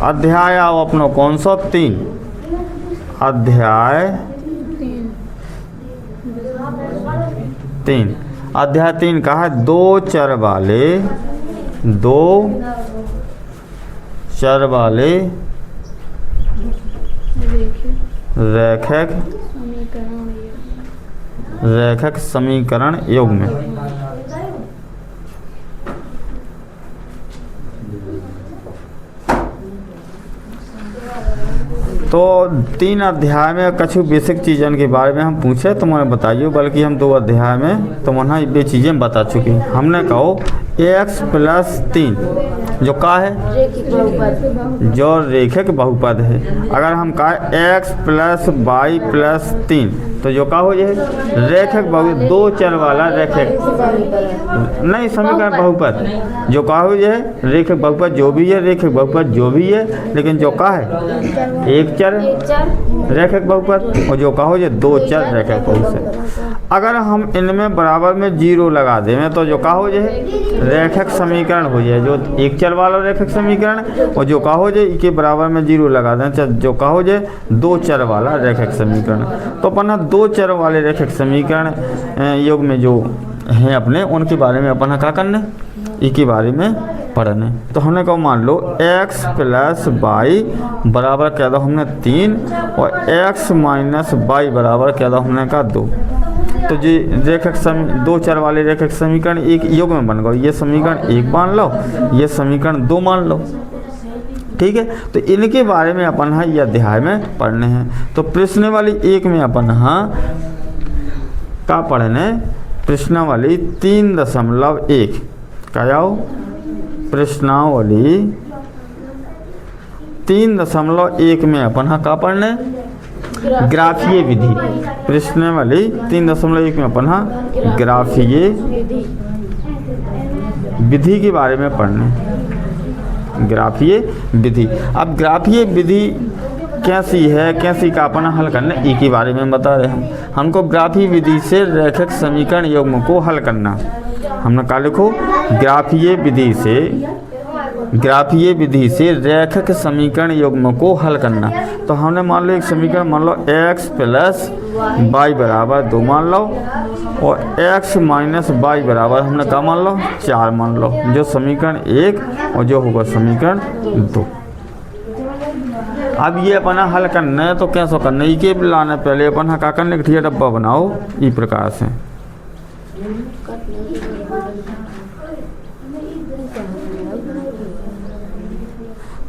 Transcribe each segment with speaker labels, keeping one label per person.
Speaker 1: अध्याय आओ अपनो कौन सा 3, अध्याय 3। अध्याय 3 का है दो चर वाले रैखिक समीकरण योग में। तो 3 अध्याय में कुछ बेसिक चीज़न के बारे में हम पूछे तो मैंने बताइए, बल्कि हम 2 अध्याय में तो मैंने ये चीज़ें बता चुकी। हमने कहो x + 3 जो का है, जो रेखिक बहुपद है। अगर हम कहें x + y + 3 तो जो का हो जाए रेखिक बहुपद, 2 चर वाला रेखिक नहीं समीकरण बहुपद। जो का हो जाए रेखिक बहुपद जो भी है, रेखिक बहुपद जो भी है, लेकिन जो का है एक चर रेखिक बहुपद, और जो का हो जाए 2 चर रेखिक बहुपद। अगर हम इनमें बराबर में 0 लगा दें तो जो का हो जाए रेखिक समीकरण हो जाए, जो एक चर वाला रेखिक समीकरण, और जो का हो जाए इसके बराबर में 0 लगा दें जो का हो जाए 2 चर वाला रेखिक समीकरण। तो अपन 2 चर वाले रेखिक समीकरण योग में जो हैं अपने, उनके बारे में अपन क्या करने, इसके बारे में पढ़ने। तो हमने कहा मान लो x + y बराबर क्या था हमने 3 और x - y बराबर क्या था हमने कहा 2। तो जी रेखिक 2 चर वाले रेखिक समीकरण एक योग में बन गए। ये समीकरण 1 मान लो, ये समीकरण 2 मान लो, ठीक है। तो इनके बारे में अपन ये अध्याय में पढ़ने हैं। तो प्रश्नावली 1 में अपन का पढ़ने, प्रश्नावली 3.1 क्या जाओ, प्रश्नावली 3.1 में अपन का पढ़ने ग्राफीय विधि। प्रश्नावली 3.1 में अपन ग्राफीय विधि के बारे में पढ़ने, ग्राफीय विधि। अब ग्राफीय विधि कैसी है, कैसी का अपन हल करना, ई के बारे में बता रहे हम। हमको ग्राफीय विधि से रेखिक समीकरण युग्म को हल करना। हमने कहा लिखो ग्राफीय विधि से रैखिक समीकरण युग्म को हल करना। तो हमने मान लो एक समीकरण मान लो x + y बराबर 2 मान लो, और x - y बराबर हमने क्या मान लो 4 मान लो, जो समीकरण 1 और जो होगा समीकरण 2। अब ये अपना हल करना है तो कैसे करना है, के लाना पहले अपन क्या करने के डब्बा बनाओ इस प्रकार से।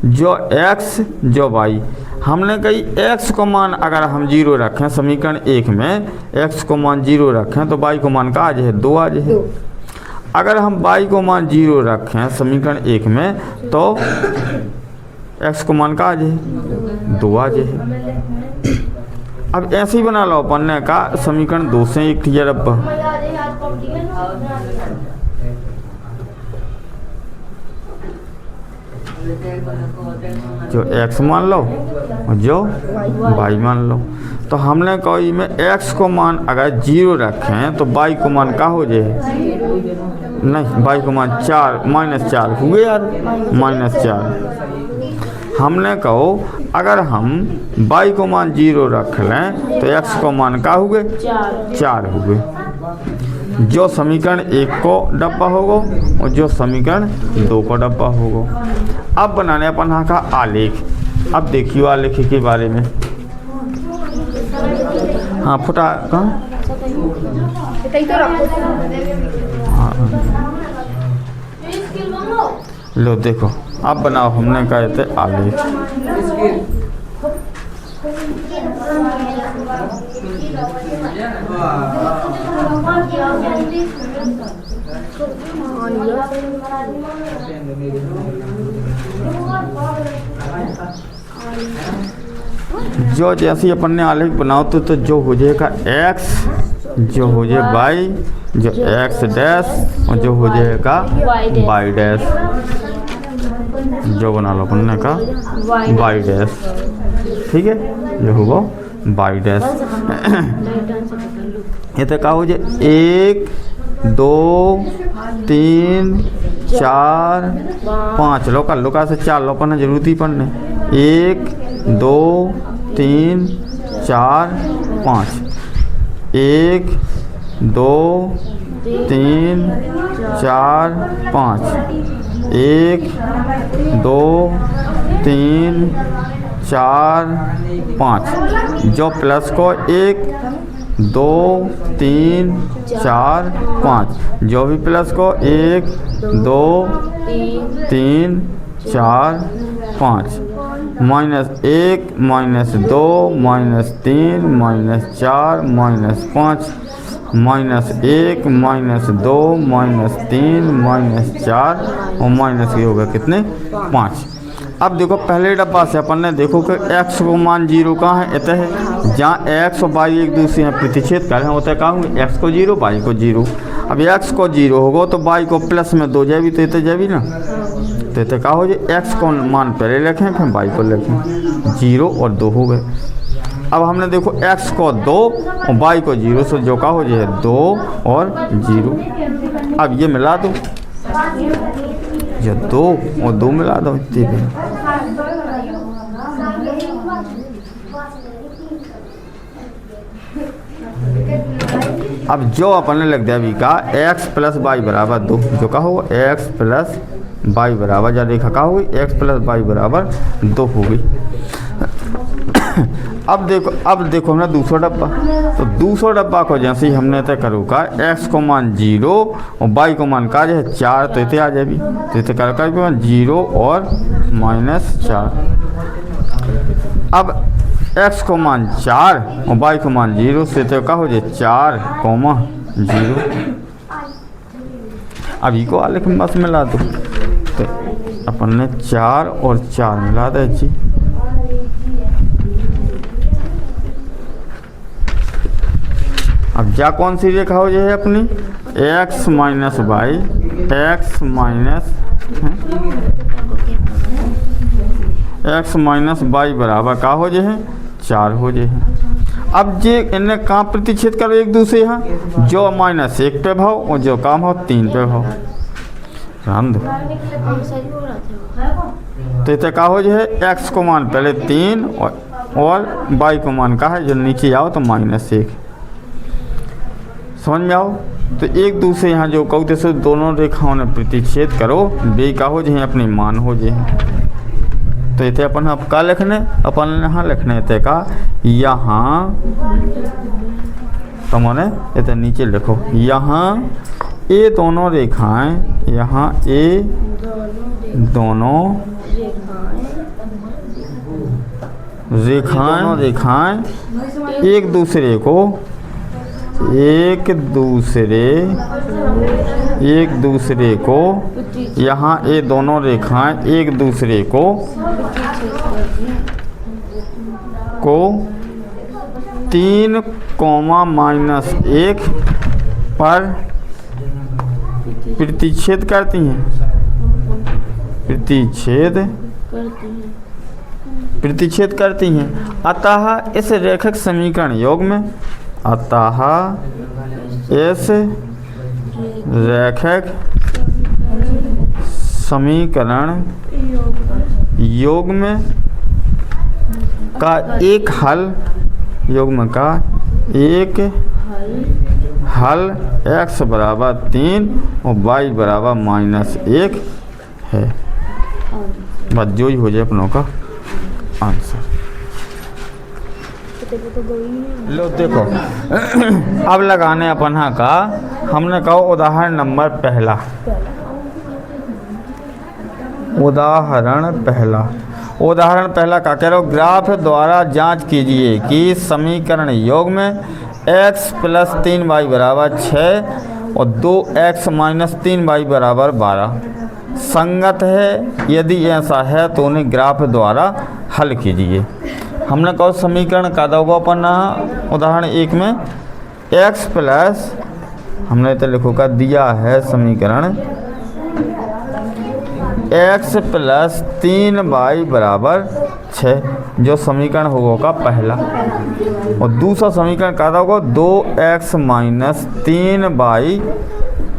Speaker 1: जो x जो y, हमने कही x को मान अगर हम 0 रखें समीकरण 1 में, x को मान 0 रखें तो y को मान का आ जाए 2 आ जाए। अगर हम y को मान 0 रखें समीकरण 1 में तो x को मान का आ जाए 2 आ जाए। अब ऐसे ही बना लो अपन ने का समीकरण 2 से 1 डब्बा, जो x मान लो और जो y मान लो। तो हमने कही में x को मान अगर 0 रखें तो y को मान का हो जाए, नहीं y को मान 4 -4 हुए यार, -4। हमने कहो अगर हम y को मान 0 रख लें तो x को मान का हुए 4 हुए, जो समीकरण 1 को डब्बा होगा और जो समीकरण 2 को डब्बा होगा। अब बनाने अपन का आलेख। अब देखियो आलेख के बारे में। हाँ फुटा कहाँ, लो देखो अब बनाओ, हमने कहा थे आलेख। जो जैसे अपन ने आलेख बनाओ तो जो हो जाएगा x, जो हो जाए y, जो x डैश और जो हो जाएगा y डैश, जो बना लो अपन ने का y डैश, ठीक है, ये होगा y डैश। ये तो क्या हो जाए 1 2 3 4 5 लो कर लो का से 4 लो पढ़ना जरूरत ही पढ़ने 1 2 3 4 5 1 2 3 4 5 1 2 3 4 5 जो प्लस को 1 2 3 4 5 जो भी प्लस को 1 2 3 4 5 -1 -2 -3 -4 -5 -1 -2 -3 -4 और माइनस ये होगा कितने 5। अब देखो पहले डब्बा से अपन ने देखो कि x को मान 0 कहाँ है इतने है जहाँ x और y एक दूसरे में प्रतिच्छेद कर रहे हैं होता है कहाँ हुई x को 0 y को 0। अब x को 0 होगा तो y को प्लस में 2 जाएगी तो इतने जाएगी ना तो इतने कहा हो जाए x को मान पहले लिखें फिर y को लिखें 0 और 2 हो गए। अब हमने देखो x को 2 और y को 0 से जो का हो जाए 2 और 0। अब ये मिला दो ये 2 और 2 मिला दो इतने भी। अब जो अपन ने लिख दिया अभी का x प्लस वाई बराबर 2 जो का हो x प्लस वाई बराबर या रेखा का हुई x प्लस वाई बराबर 2 हो गई। अब देखो हमने दूसरा डब्बा तो दूसरा डब्बा को जैसे ही हमने तय करो का x को मान 0 और y को मान का है 4 तो इतने आ जाएगी तो इतने कर 0 और -4। अब x को मान 4 और y को मान 0 से तो का हो जाए 4, 0। अभी को आलेख में बस मिला दो तो अपन ने 4 और 4 मिला दे जी। अब जा कौन सी रेखा हो जाए अपनी x minus y x minus y बराबर का हो जाए 4 हो जाए। अब जे इन्हें कहाँ प्रतिच्छेद करो एक दूसरे यहाँ जो -1 पे भाव और जो काम हो 3 पे भाव राम दो तो इतने का हो जाए x को मान पहले 3 और y को मान का है जो नीचे आओ तो -1 समझ में आओ तो एक दूसरे यहाँ जो कहते से दोनों रेखाओं ने प्रतिच्छेद करो बे का हो जाए अपने मान हो जाए तो इतने अपन अब का लिखने अपन यहाँ लिखने इतने का यहाँ तुमने इतने नीचे लिखो यहाँ ये दोनों रेखाएं यहाँ ये दोनों रेखाएं एक दूसरे को यहाँ ये दोनों रेखाएं एक दूसरे को 3, -1 पर प्रतिच्छेद करती हैं प्रतिच्छेद करती हैं। अतः इस रेखक समीकरण योग में इस रैखिक समीकरण योग में का एक हल x बराबर 3 और y बराबर -1 है। बस जो ही हो जाए अपनों का आंसर। लो देखो अब लगाने अपन का हमने कहा उदाहरण नंबर पहला उदाहरण पहला का कह रहे हो ग्राफ द्वारा जांच कीजिए कि समीकरण योग में x प्लस 3y बराबर 6 और 2x माइनस 3y बराबर 12 संगत है। यदि ऐसा है तो उन्हें ग्राफ द्वारा हल कीजिए। हमने कहा समीकरण का दोगा पन्ना उदाहरण 1 में x प्लस हमने तो लिखो का दिया है समीकरण x प्लस 3y बराबर 6 जो समीकरण होगा पहला और दूसरा समीकरण का होगा 2x माइनस 3y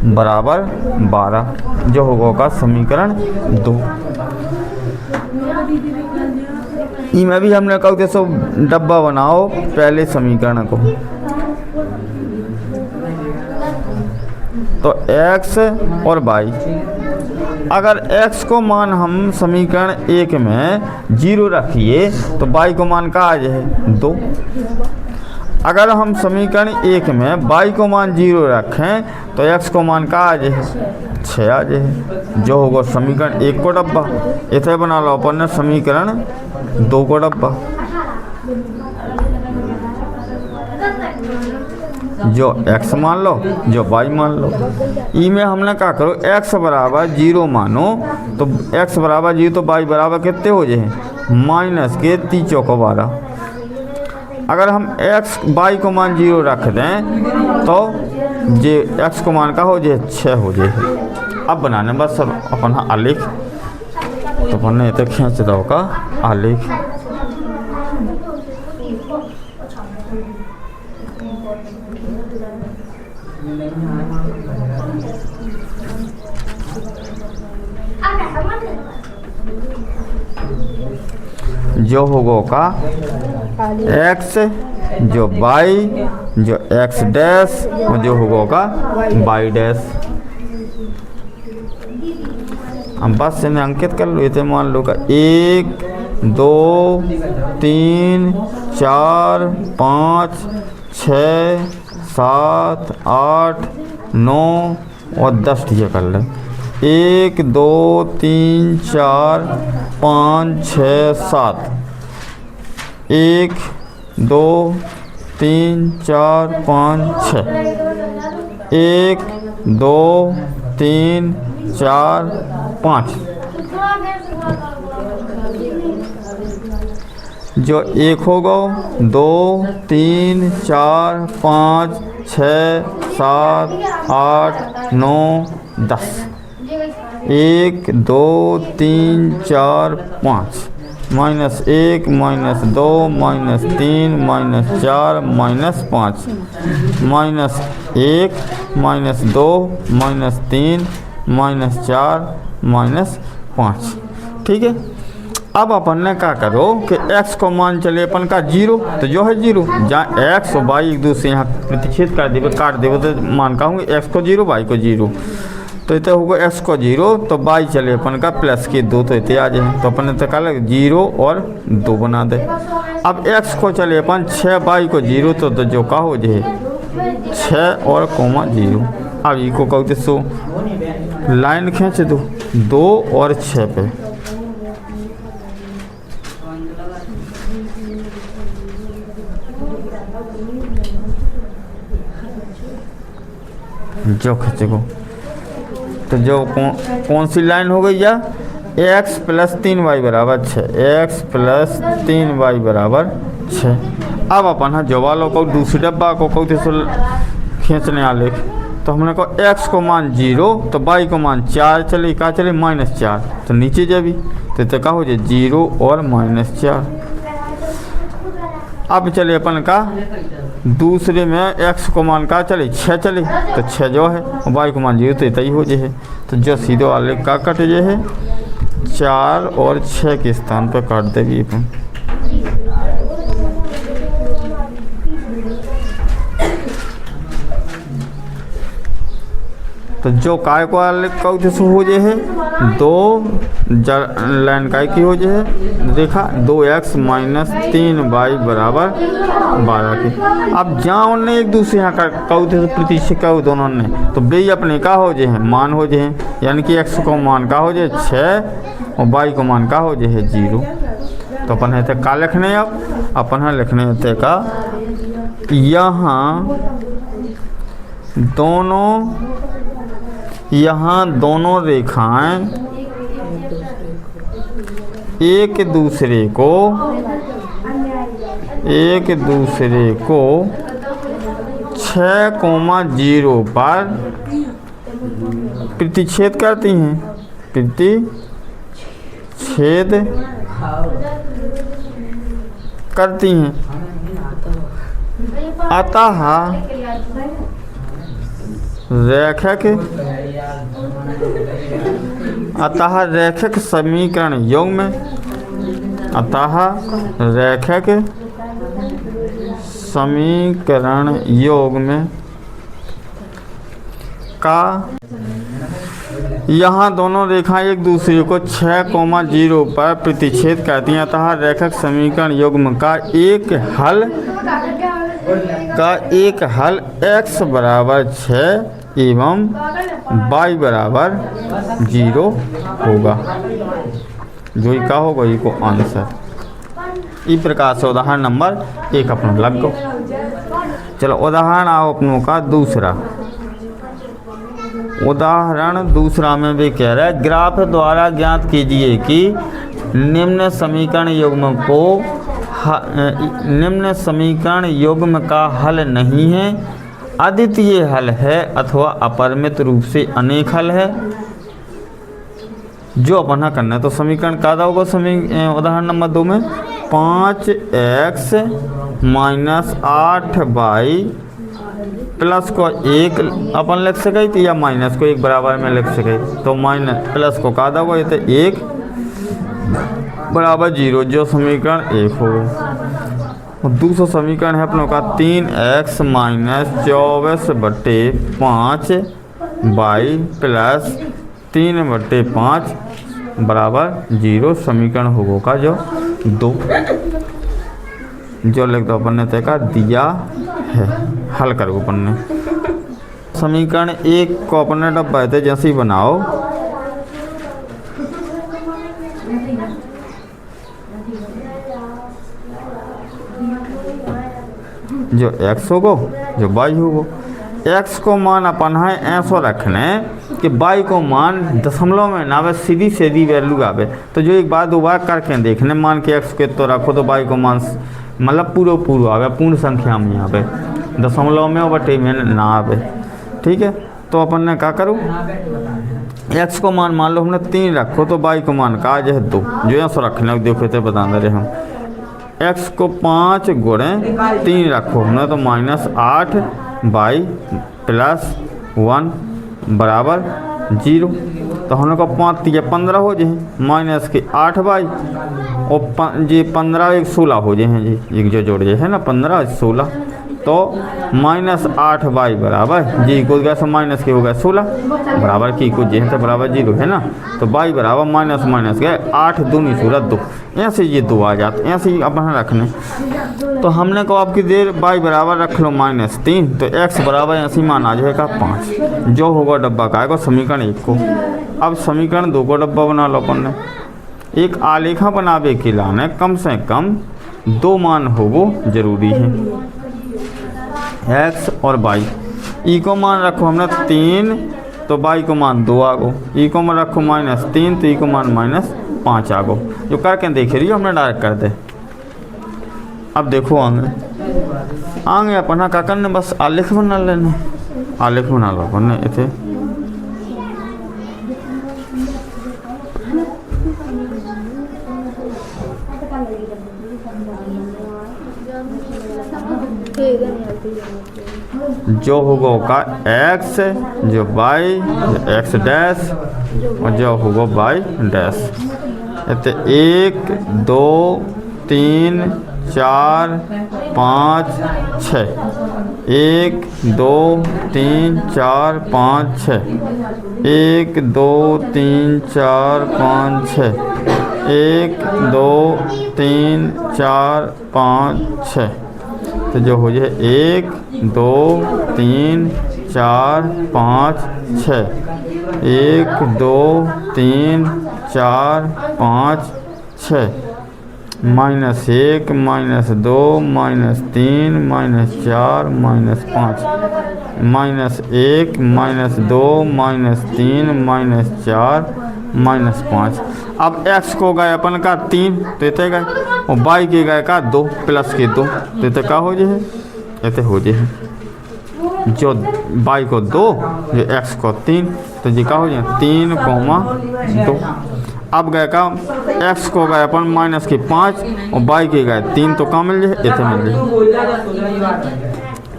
Speaker 1: बराबर 12, जो होगा समीकरण 2। इमें भी हमने कहा कि सो डब्बा बनाओ पहले समीकरण को। तो x और y, अगर x को मान हम समीकरण 1 में 0 रखिए तो y को मान का आ जाए 2। अगर हम समीकरण 1 में y को मान 0 रखें तो x को मान का आ जाए 6 आ जाए, जो होगा समीकरण 1 को डब्बा। इसे बना लो अपन ने समीकरण 2 को डब्बा। जो x मान लो, जो y मान लो। ई में हमने क्या करो, x बराबर 0 मानो तो x बराबर 0 तो y बराबर कितने हो जाए माइनस के 3 चौको 12। अगर हम x y को मान 0 रख दें तो जे x को मान का हो जाए 6 हो जाए। अब बनाने बस सब अपन आलेख, तो अपन ने तो खींच दो का आलेख। जो होगा का x, जो y, जो x डैश और जो होगा का y डैश। हम बस से अंकित कर लो। इसे मान लो का 1 2 3 4 5 6 7 8 9 और 10 ये कर ले। 1 2 3 4 5 6 7, 1 2 3 4 5 6, 1 2 3 4 5। जो 1 होगा 2 3 4 5 6 7 8 9 10, 1 2 3 4 5, -1 -2 -3 -4 -5, -1 -2 -3 -4 -5। ठीक है। अब अपन ने क्या करो कि x को मान चले अपन का 0, तो जो है 0, जहाँ x और y एक दूसरे यहाँ प्रतिच्छेद कर देवे काट देवे तो मान का होंगे x को 0 y को 0। तो इतने होगा x को 0 तो y चले अपन का प्लस के 2, तो इतने आ जाए। तो अपन ने तो कहा 0 और 2 बना दे। अब x को चले अपन 6 y को 0, तो जो का हो जाए 6 और कोमा 0। अब ई को कहते सो लाइन खींच दो 2 और 6 पे। जो खींचेगो तो जो कौन सी लाइन हो गई या x + 3y बराबर 6, x + 3y बराबर 6। अब अपन हाँ जवा लो को दूसरी डब्बा को कहते सो खींचने आलेख। तो हमने कहा x को मान 0 तो y को मान 4 चले, का चले -4, तो नीचे जाबी तो का हो जाए 0 और -4। अब चले अपन का दूसरे में x को मान का चले 6 चले, तो 6 जो है y को मान 0 तो इतना ही हो जाए। तो जो सीधो वाले का कट जाए है 4 और 6 के स्थान पर काट दे भी अपन। तो जो काय को कहते सो हो जाए है 2 लाइन काय की हो जाए है देखा 2x - 3y बराबर 12 की। अब जहाँ उनने एक दूसरे यहाँ का कहते प्रतिशत का दोनों ने, तो बे अपने का हो जाए मान हो जाए, यानी कि x को मान का हो जाए 6 और y को मान का हो जाए 0। तो अपन है का लिखने, अब अपन है लिखने थे का यहाँ दोनों रेखाएं एक दूसरे को 6,0 पर प्रतिच्छेद करती हैं, अतः रैखिक अतः रैखिक समीकरण योग में, अतः रैखिक समीकरण योग में का यहाँ दोनों रेखाएं एक दूसरे को 6,0 पर प्रतिच्छेद करती हैं। अतः रैखिक समीकरण युग्म का एक हल x बराबर 6 एवं y बराबर 0 होगा। जो ही का होगा ये को आंसर। इस प्रकार से उदाहरण नंबर 1 अपना लग गो। चलो उदाहरण आओ अपनों का दूसरा। उदाहरण दूसरा में भी कह रहा है ग्राफ द्वारा ज्ञात कीजिए कि निम्न समीकरण युग्म का हल नहीं है, अद्वितीय हल है अथवा अपरिमित रूप से अनेक हल है। जो अपना करना है तो समीकरण का होगा। उदाहरण नंबर 2 में 5x माइनस 8y प्लस को 1 अपन लिख सके तो या माइनस को 1 बराबर में लिख सके तो माइनस प्लस को का होगा ये तो 1 बराबर 0, जो समीकरण 1 होगा। दूसरा समीकरण है अपनों का 3x माइनस 24/5 y प्लस 3/5 बराबर 0, समीकरण होगा का जो 2, जो लिख दो अपन ने तय का दिया है। हल करो अपन ने समीकरण 1 को अपने डब्बा थे जैसे ही बनाओ। जो x होगो जो y होगो। x को मान अपन है ऐसा रखने कि y को मान दशमलव में ना आवे, सीधी सीधी वैल्यू आवे। तो जो एक बार दो बार करके देखने, मान के x के तो रखो तो y को मान मतलब पूरा आवे, पूर्ण संख्या में आवे, दशमलव में बटे में ना आवे। ठीक है, तो अपन ने क्या करूँ, x को मान लो हमने 3 रखो तो y को मान का है 2, जो यहाँ से रखने देखो तो बता दे रहे हम। x को 5 गुणे 3 रखो हमने तो -8y प्लस 1 बराबर 0। तो हम लोग का 5 3 15 हो जाए, माइनस के 8y और जी 15 1 16 हो जाए जी, एक जो जोड़ जाए है ना 15 16, तो -8y बराबर जी को गया माइनस के हो गया 16 बराबर की कुछ जी है तो बराबर 0 है ना। तो y बराबर माइनस गए 8 दूनी 2, ऐसे ये 2 आ जाते, ऐसे ही अपन रखने। तो हमने को आपकी देर y बराबर रख लो -3, तो x बराबर ऐसे मान आ जाएगा 5, जो होगा डब्बा का आएगा समीकरण 1 को। अब समीकरण 2 को डब्बा बना लो अपन ने। एक आलेखा बनावे के लाने कम से कम 2 मान होगो जरूरी है, x और y। ई को मान रखो हमने 3 तो y को मान 2 आगो, ई को मान रखो -3 तो ई को मान -5 आगो। जो करके देखे रही हमने डायरेक्ट कर दे। अब देखो आगे अपना का करने बस आलेख बना लेने, आलेख बना लो अपन ने इथे। जो होगा का x, जो y, जो x डैश और जो होगा y डैश। इतने 1 2 3 4 5 6, 1 2 3 4 5 6, 1 2 3 4 5 6, 1 2 3 4 5 6। तो जो हो जाए 1 2 3 4 5 6, 1 2 3 4 5 6, -1 -2 -3 -4 -5, -1 -2 -3 -4 -5। अब x को गए अपन का 3 तो इतने गए, और y के गए का 2 प्लस के 2 तो इतने का हो जाए, इतने हो जाए। जो y को 2 जो x को 3 तो जी का हो जाए 3, 2। अब गए का x को गए अपन माइनस के 5 और y के गए 3 तो कहाँ मिल जाए, इतने मिल जाए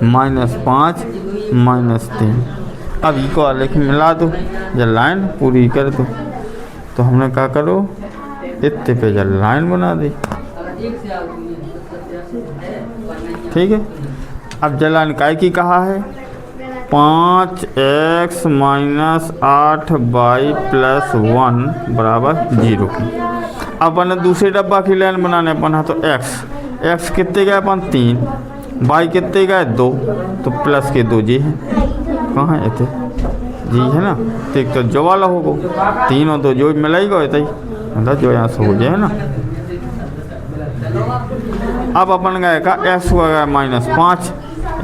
Speaker 1: -5 -3। अब ई को आलेख मिला दो, जब लाइन पूरी कर दो। तो हमने क्या करो, इतने पे जब लाइन बना दी, ठीक है। अब जब लाइन काय की कहा है 5x माइनस 8y प्लस 1 बराबर 0 की। अब अपन दूसरे डब्बा की लाइन बनाने अपन है तो x कितने गए अपन 3, y कितने गए 2, तो प्लस के 2 जी हैं, कहाँ है थे जी है ना। तो एक तो जो वाला होगा 3 और 2 जो मिलाएगा मतलब जो यहाँ से हो जाए ना। अब अपन गए का x को गया -5,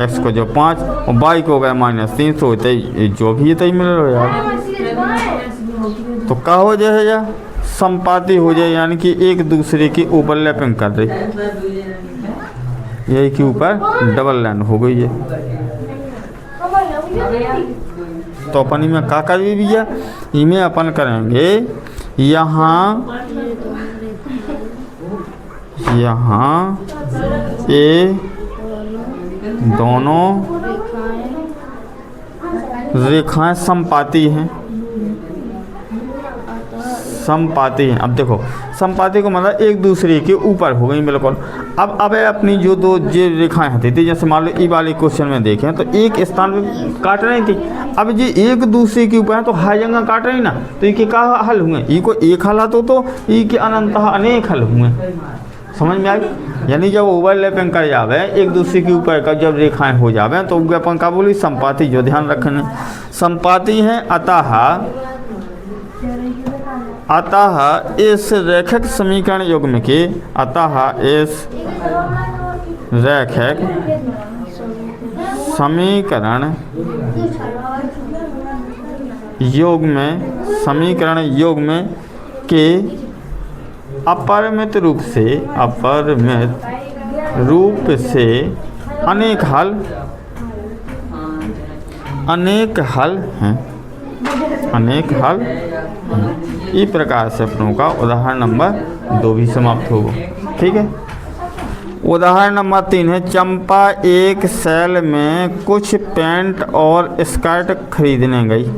Speaker 1: x को जो 5 और y को गया -3, तो जो भी है मिल रहा यार। तो क्या हो जाएगा, संपाती हो जाए, यानी कि एक दूसरे की ओवरलैपिंग कर रही, यही के ऊपर डबल लाइन हो गई है। तो अपन इमें क्या कर भैया, इमें अपन करेंगे यहाँ ये दोनों रेखाएं समपाती हैं, अब देखो समपाती को मतलब एक दूसरे के ऊपर हो गई बिल्कुल। अब अपनी जो दो जो रेखाएं होती थी, जैसे मान लो ई वाले क्वेश्चन में देखें तो एक स्थान पे काट रही थी, अब ये एक दूसरे के ऊपर है तो हर जगह काट रही ना, तो ये क्या हल हुए, ई को एक हल तो ई के अनंत अनेक हल हुए, समझ में आई। यानी जब ओवरलैपिंग कर जावे एक दूसरे के ऊपर का जब रेखाएं हो जावे तो अपन का बोली संपाती, जो ध्यान रखने संपाती हैं। अतः इस रैखिक समीकरण युग्म के इस रैखिक समीकरण युग्म के अपरिमित रूप से अनेक हल हैं, इस प्रकार से अपनों का उदाहरण नंबर 2 भी समाप्त होगा, ठीक है। उदाहरण नंबर 3 है, चंपा एक सेल में कुछ पैंट और स्कर्ट खरीदने गई।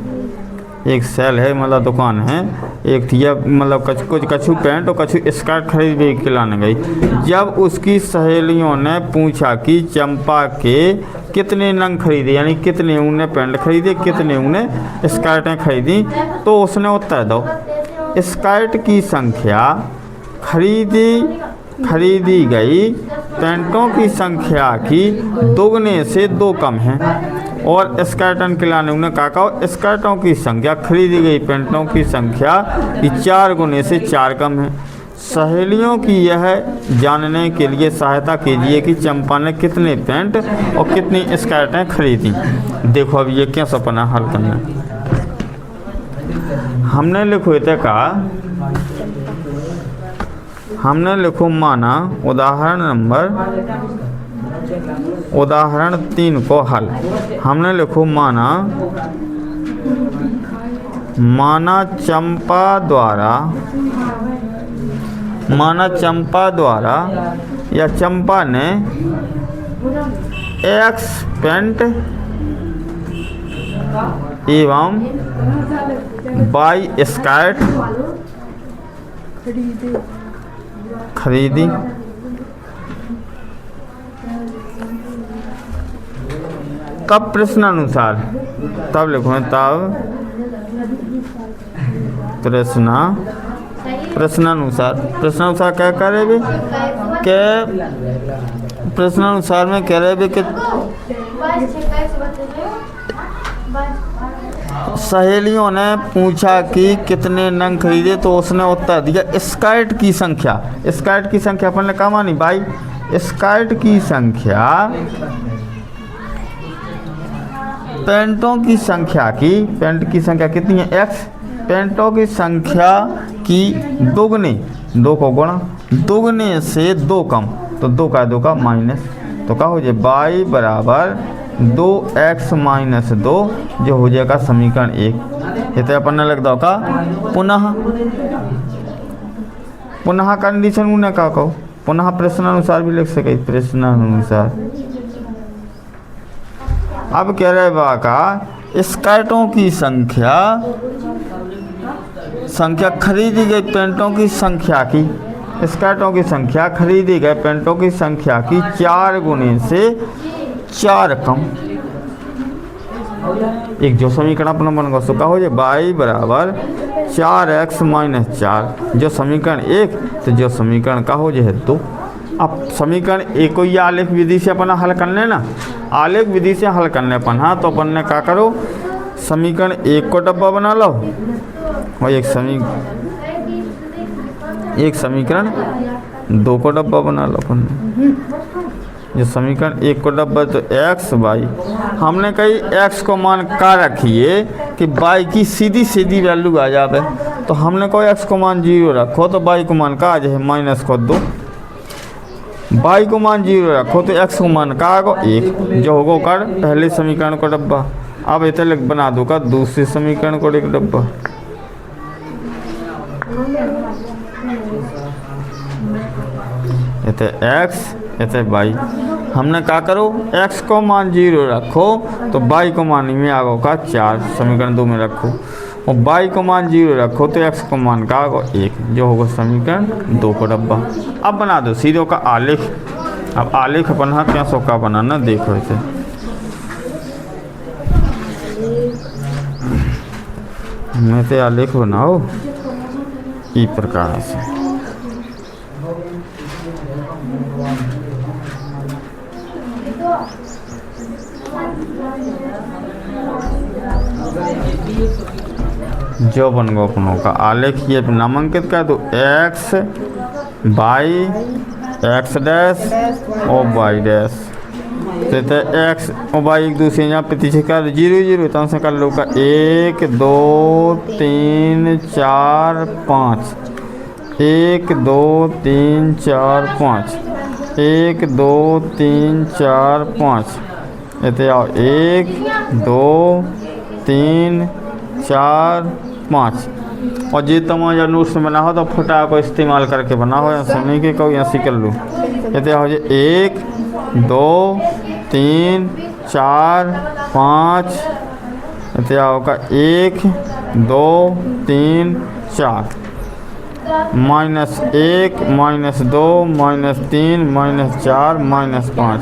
Speaker 1: एक सेल है मतलब दुकान है, एक थी मतलब कछु पैंट और कछु स्कर्ट खरीद के लाने गई। जब उसकी सहेलियों ने पूछा कि चंपा के कितने नंग खरीदे, यानी कितने उन्हें पैंट खरीदे, कितने उन्हें स्कर्टें खरीदी, तो उसने उत्तर दो स्कर्ट की संख्या खरीदी गई पैंटों की संख्या की दोगुने से 2 कम है, और स्कर्टन के लाने उन्हें कहा स्कर्टों की संख्या खरीदी गई पैंटों की संख्या की 4 गुने से 4 कम है। सहेलियों की यह जानने के लिए सहायता कीजिए कि चंपा ने कितने पैंट और कितनी स्कर्टें खरीदी। देखो अब ये क्या सपना हल करना, हमने लिखो थे का, हमने लिखो माना उदाहरण 3 को हल। हमने लिखो माना चंपा द्वारा या चंपा ने X पैंट एवं Y स्कर्ट खरीदी। तब प्रश्नानुसार, तब लिखो तब प्रश्नानुसार क्या कह रहे के प्रश्नानुसार में कह रहे कि सहेलियों ने पूछा कि कितने नंग खरीदे, तो उसने उत्तर दिया स्कर्ट की संख्या। स्कर्ट की संख्या अपन ने कहा मानी भाई, स्कर्ट की संख्या पैंटों की संख्या की, पैंट की संख्या कितनी है X, पैंटों की संख्या की दोगुने, 2 को गुणा दोगुने से 2 कम, तो 2 का माइनस, तो क्या हो जाए y बराबर 2x माइनस 2, जो हो जाएगा समीकरण 1। ये तो अपन ने लिख दो का पुनः कंडीशन उन्हें का कहो, पुनः प्रश्नानुसार भी लिख सके, प्रश्नानुसार। अब कह रहे बा का स्कर्टों की संख्या खरीदी गई पेंटों की संख्या की, स्कर्टों की संख्या खरीदी गए पेंटों की संख्या की 4 गुने से 4 कम। एक जो समीकरण अपना बन गया का हो जाए y बराबर 4x माइनस 4, जो समीकरण 1 तो जो समीकरण का हो जाए 2। अब समीकरण एक को ये आलेख विधि से अपना हल कर लेना, आलेख विधि से हल करने अपन। हाँ तो अपन ने क्या करो, समीकरण 1 को डब्बा बना लो और एक समीकरण 2 को डब्बा बना लो अपन ने। जो समीकरण 1 को डब्बा तो x y, हमने कही x को मान का रखिए कि y की सीधी सीधी वैल्यू आ जाए, तो हमने कहो x को मान 0 रखो तो y को मान का आ जाए माइनस को 2। y को मान 0 रखो तो x को मान का आगो 1, जो होगो कर पहले समीकरण को डब्बा। अब इतने बना दो का दूसरे समीकरण को एक डब्बा। इतने x इतने y, हमने क्या करो x को मान 0 रखो तो y को मान में आगो का 4 समीकरण 2 में रखो, और y को मान 0 रखो तो x को मान का आगो 1, जो होगा समीकरण 2 को डब्बा। अब बना दो सीधो का आलेख। अब आलेख अपन हाँ क्या सो का बनाना देखो इसे। मैं तो आलेख बनाओ इस प्रकार से। जो बन गो अपनों का आलेख ये नामांकित कर दो x बाई x डैश और y डैश, तो x और y एक दूसरे यहाँ पीछे कर 0 0, तो से कर लो का 1 2 3 4 5, 1 2 3 4 5, 1 2 3 4 5, इतने आओ 1 2 3 4 5। और जी तुम्हारा नोट्स में बना हो तो फुटा को इस्तेमाल करके बना हो, या समय के कहो या सीख लो। इतने हो जाए 1 2 3 4 5, इतने होगा 1 2 3 4, minus 1 minus 2 minus 3 minus 4 minus 5,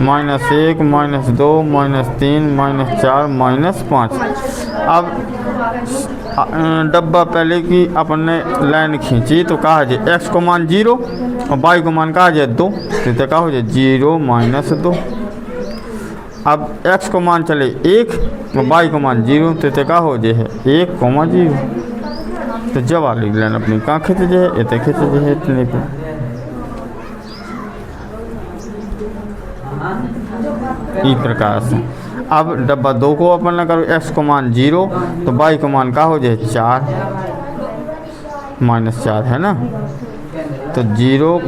Speaker 1: minus 1 minus 2 minus 3 minus 4 minus 5। अब डब्बा पहले की अपन ने लाइन खींची तो कहा जाए x को मान 0 और y को मान कहा जाए 2, तो क्या हो जाए 0 माइनस 2। अब x को मान चले 1 और y को मान 0, तो क्या हो जाए 1 0। तो जब वाली लाइन अपनी कहाँ खींच जाए, इतने खींच जाए इतने पे। इस प्रकार से अब डब्बा 2 को अपन ना करो x को मान 0 तो y को मान का हो जाए 4 माइनस 4 है ना, तो 0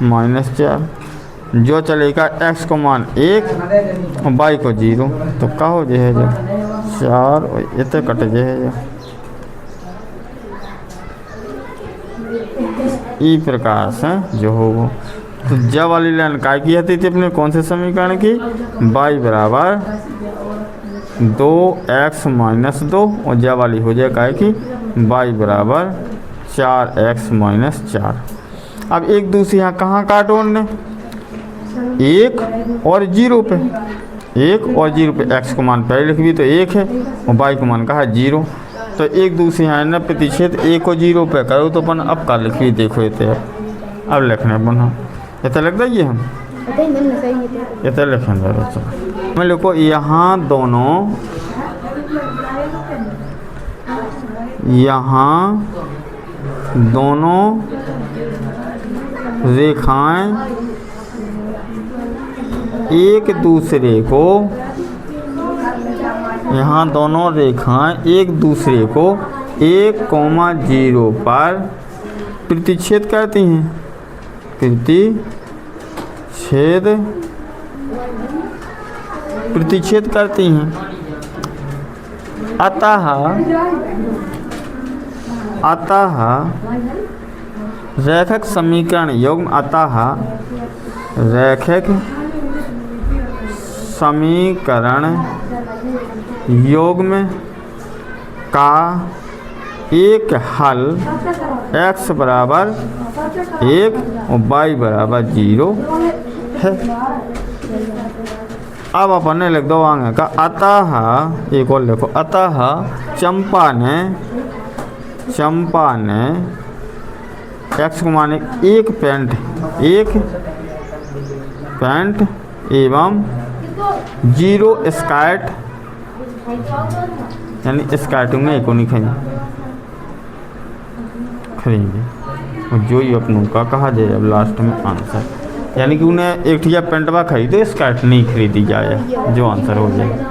Speaker 1: माइनस 4, जो चलेगा x को मान 1 और y को 0, तो क्या हो जाए 4 और इतने कट जाए। इस प्रकार से जो होगा, तो जब वाली लाइन काय की थी अपने कौन से समीकरण की, y बराबर 2x माइनस 2, और जब वाली हो जाए काय की y बराबर 4x माइनस 4। अब एक दूसरे यहाँ कहाँ काटो ने 1 और 0 पे, 1 और 0 पे x को मान पहले लिख भी तो 1 है और y को मान कहा 0, तो एक दूसरे यहाँ न प्रतिच्छेद 1 को 0 पे करो तो अपन अब का लिख भी देखो इतने अब लिखने बना इतना लगता है ये हम इतना लिखेंगे। चलो मैं लिखो यहाँ दोनों रेखाएं एक दूसरे को, यहाँ दोनों रेखाएं एक दूसरे को 1,0 पर प्रतिच्छेद करती हैं, प्रतिच्छेद करती हैं। अतः रैखिक समीकरण युग्म, अतः रैखिक समीकरण योग में का एक हल x बराबर 1 और y बराबर 0 है। अब अपने लिख दो आगे का अतः, एक और लिखो, अतः चंपा ने x को माने एक पैंट एवं 0 स्कर्ट, यानी स्कर्टिंग में एक नहीं खरीदेंगे और जो ही अपनों का कहा जाए अब लास्ट में आंसर, यानी कि उन्हें एक ठिया पेंटवा खरीदे, स्कर्ट नहीं खरीदी जाए, जो आंसर हो जाए।